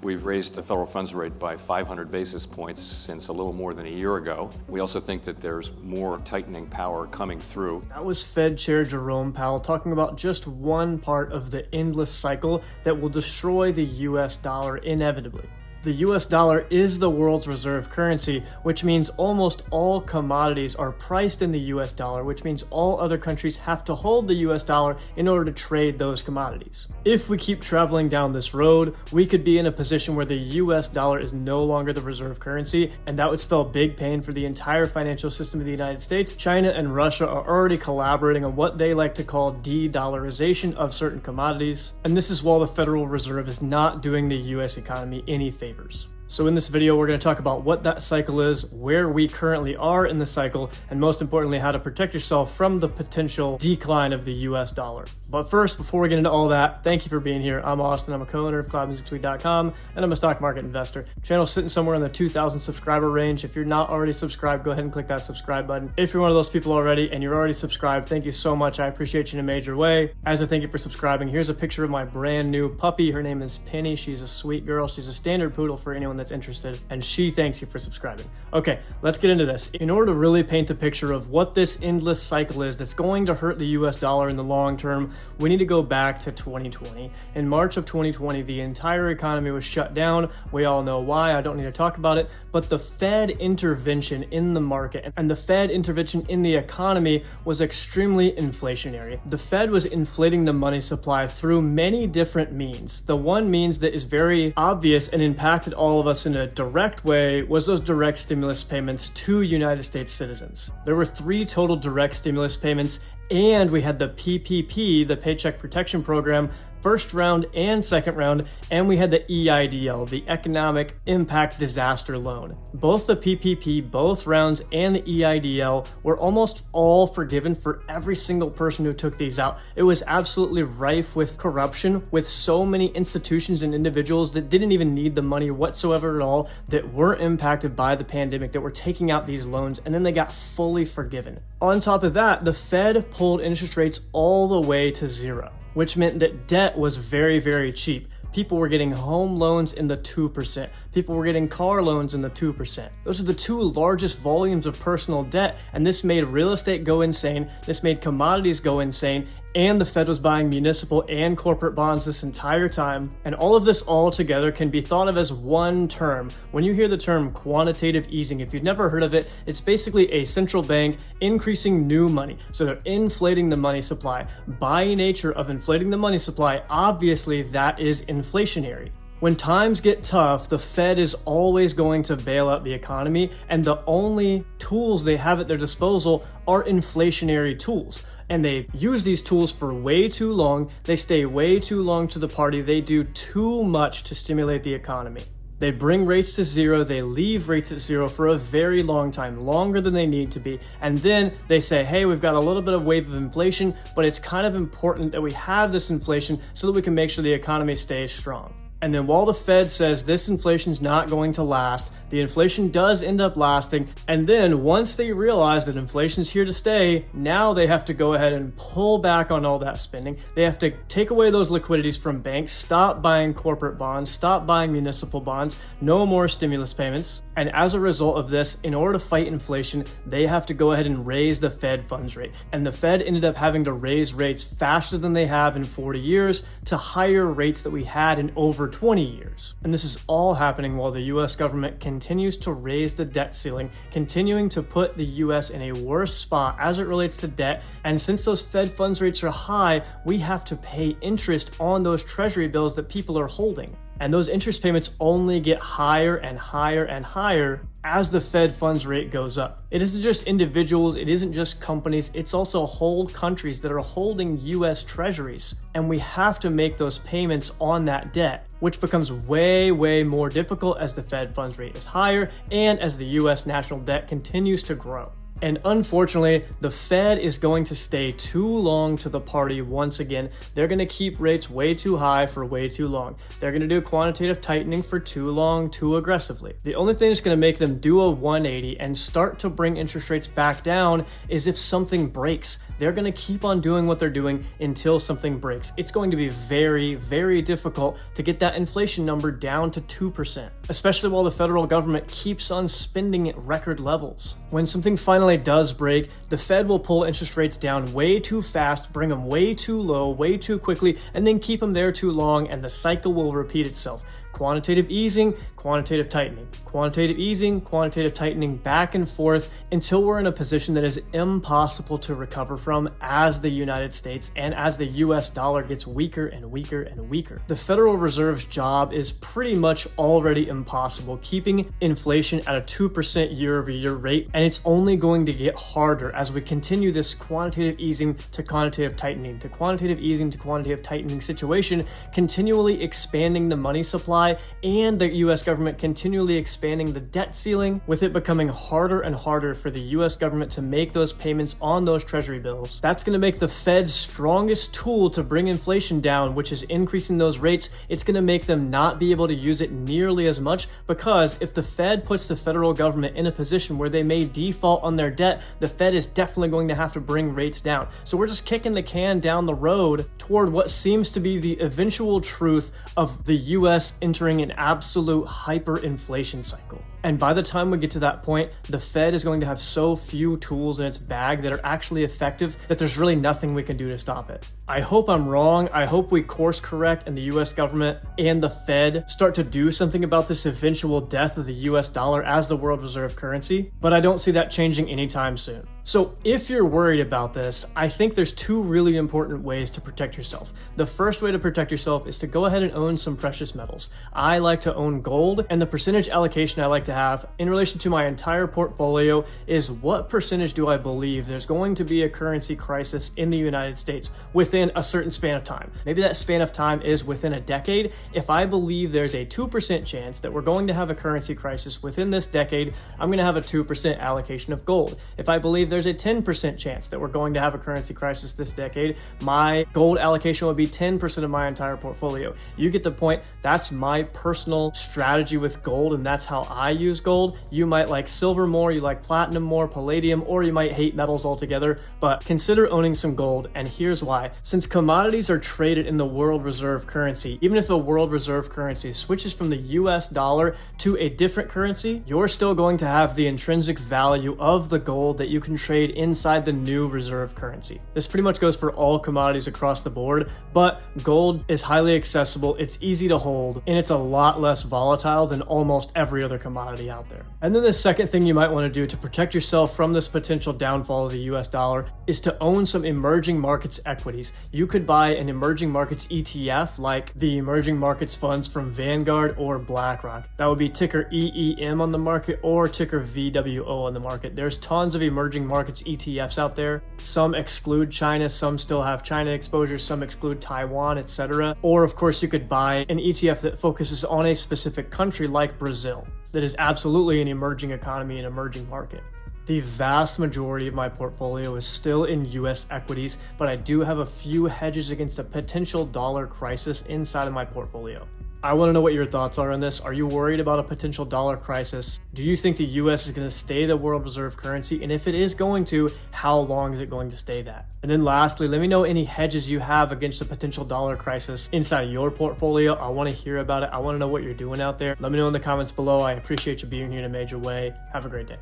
We've raised the federal funds rate by 500 basis points since a little more than a year ago. We also think that there's more tightening power coming through. That was Fed Chair Jerome Powell talking about just one part of the endless cycle that will destroy the US dollar inevitably. The US dollar is the world's reserve currency, which means almost all commodities are priced in the US dollar, which means all other countries have to hold the US dollar in order to trade those commodities. If we keep traveling down this road, we could be in a position where the US dollar is no longer the reserve currency, and that would spell big pain for the entire financial system of the United States. China and Russia are already collaborating on what they like to call de-dollarization of certain commodities, and this is while the Federal Reserve is not doing the US economy any favors. So in this video, we're going to talk about what that cycle is, where we currently are in the cycle, and most importantly, how to protect yourself from the potential decline of the US dollar. But first, before we get into all that, thank you for being here. I'm Austin. I'm a co-owner of cloudmusicsuite.com, and I'm a stock market investor. Channel's sitting somewhere in the 2,000 subscriber range. If you're not already subscribed, go ahead and click that subscribe button. If you're one of those people already and you're already subscribed, thank you so much. I appreciate you in a major way. As a thank you for subscribing, here's a picture of my brand new puppy. Her name is Penny. She's a sweet girl. She's a standard poodle for anyone that's interested, and she thanks you for subscribing. Okay, let's get into this. In order to really paint a picture of what this endless cycle is that's going to hurt the US dollar in the long term, we need to go back to 2020. In March of 2020, the entire economy was shut down. We all know why. I don't need to talk about it, but the Fed intervention in the market and the Fed intervention in the economy was extremely inflationary. The Fed was inflating the money supply through many different means. The one means that is very obvious and impacted all of us in a direct way was those direct stimulus payments to United States citizens. There were 3 total direct stimulus payments, and we had the PPP, the Paycheck Protection Program, first round and second round, and we had the EIDL, the Economic Impact Disaster Loan. Both the PPP, both rounds, and the EIDL were almost all forgiven for every single person who took these out. It was absolutely rife with corruption, with so many institutions and individuals that didn't even need the money whatsoever at all, that were impacted by the pandemic, that were taking out these loans, and then they got fully forgiven. On top of that, the Fed pulled interest rates all the way to 0. Which meant that debt was very, very cheap. People were getting home loans in the 2%. People were getting car loans in the 2%. Those are the 2 largest volumes of personal debt, and this made real estate go insane. This made commodities go insane, and the Fed was buying municipal and corporate bonds this entire time. And all of this all together can be thought of as one term. When you hear the term quantitative easing, if you've never heard of it, it's basically a central bank increasing new money. So they're inflating the money supply. By nature of inflating the money supply, obviously that is inflationary. When times get tough, the Fed is always going to bail out the economy, and the only tools they have at their disposal are inflationary tools. And they use these tools for way too long. They stay way too long to the party. They do too much to stimulate the economy. They bring rates to 0, they leave rates at 0 for a very long time, longer than they need to be. And then they say, hey, we've got a little bit of wave of inflation, but it's kind of important that we have this inflation so that we can make sure the economy stays strong. And then while the Fed says this inflation's not going to last, the inflation does end up lasting. And then once they realize that inflation's here to stay, now they have to go ahead and pull back on all that spending. They have to take away those liquidities from banks, stop buying corporate bonds, stop buying municipal bonds, no more stimulus payments. And as a result of this, in order to fight inflation, they have to go ahead and raise the Fed funds rate. And the Fed ended up having to raise rates faster than they have in 40 years to higher rates that we had in over 20 years. And this is all happening while the US government continues to raise the debt ceiling, continuing to put the US in a worse spot as it relates to debt. And since those Fed funds rates are high, we have to pay interest on those treasury bills that people are holding. And those interest payments only get higher and higher and higher as the Fed funds rate goes up. It isn't just individuals, it isn't just companies, it's also whole countries that are holding US treasuries. And we have to make those payments on that debt, which becomes way, way more difficult as the Fed funds rate is higher and as the US national debt continues to grow. And unfortunately, the Fed is going to stay too long to the party once again. They're going to keep rates way too high for way too long. They're going to do quantitative tightening for too long, too aggressively. The only thing that's going to make them do a 180 and start to bring interest rates back down is if something breaks. They're going to keep on doing what they're doing until something breaks. It's going to be very, very difficult to get that inflation number down to 2%, especially while the federal government keeps on spending at record levels. When something finally does break, the Fed will pull interest rates down way too fast, bring them way too low, way too quickly, and then keep them there too long, and the cycle will repeat itself. Quantitative easing, quantitative tightening, quantitative easing, quantitative tightening, back and forth until we're in a position that is impossible to recover from as the United States and as the US dollar gets weaker and weaker and weaker. The Federal Reserve's job is pretty much already impossible, keeping inflation at a 2% year-over-year rate, and it's only going to get harder as we continue this quantitative easing to quantitative tightening to quantitative easing to quantitative tightening situation, continually expanding the money supply and the US government continually expanding the debt ceiling, with it becoming harder and harder for the US government to make those payments on those treasury bills. That's going to make the Fed's strongest tool to bring inflation down, which is increasing those rates. It's going to make them not be able to use it nearly as much, because if the Fed puts the federal government in a position where they may default on their debt, the Fed is definitely going to have to bring rates down. So we're just kicking the can down the road toward what seems to be the eventual truth of the US entering an absolute hyperinflation cycle. And by the time we get to that point, the Fed is going to have so few tools in its bag that are actually effective that there's really nothing we can do to stop it. I hope I'm wrong. I hope we course correct and the US government and the Fed start to do something about this eventual death of the US dollar as the world reserve currency, but I don't see that changing anytime soon. So if you're worried about this, I think there's two really important ways to protect yourself. The first way to protect yourself is to go ahead and own some precious metals. I like to own gold, and the percentage allocation I like to have in relation to my entire portfolio is what percentage do I believe there's going to be a currency crisis in the United States within a certain span of time. Maybe that span of time is within a decade. If I believe there's a 2% chance that we're going to have a currency crisis within this decade, I'm going to have a 2% allocation of gold. If I believe there's a 10% chance that we're going to have a currency crisis this decade, my gold allocation will be 10% of my entire portfolio. You get the point. That's my personal strategy with gold, and that's how I use gold. You might like silver more, you like platinum more, palladium, or you might hate metals altogether, but consider owning some gold, and here's why. Since commodities are traded in the world reserve currency, even if the world reserve currency switches from the US dollar to a different currency, you're still going to have the intrinsic value of the gold that you can trade inside the new reserve currency. This pretty much goes for all commodities across the board, but gold is highly accessible, it's easy to hold, and it's a lot less volatile than almost every other commodity out there. And then the second thing you might want to do to protect yourself from this potential downfall of the US dollar is to own some emerging markets equities. You could buy an emerging markets ETF like the emerging markets funds from Vanguard or BlackRock. That would be ticker EEM on the market or ticker VWO on the market. There's tons of emerging markets ETFs out there. Some exclude China, some still have China exposure, some exclude Taiwan, etc. Or of course you could buy an ETF that focuses on a specific country like Brazil, that is absolutely an emerging economy and emerging market. The vast majority of my portfolio is still in US equities, but I do have a few hedges against a potential dollar crisis inside of my portfolio. I want to know what your thoughts are on this. Are you worried about a potential dollar crisis? Do you think the US is going to stay the world reserve currency? And if it is going to, how long is it going to stay that? And then lastly, let me know any hedges you have against a potential dollar crisis inside of your portfolio. I want to hear about it. I want to know what you're doing out there. Let me know in the comments below. I appreciate you being here in a major way. Have a great day.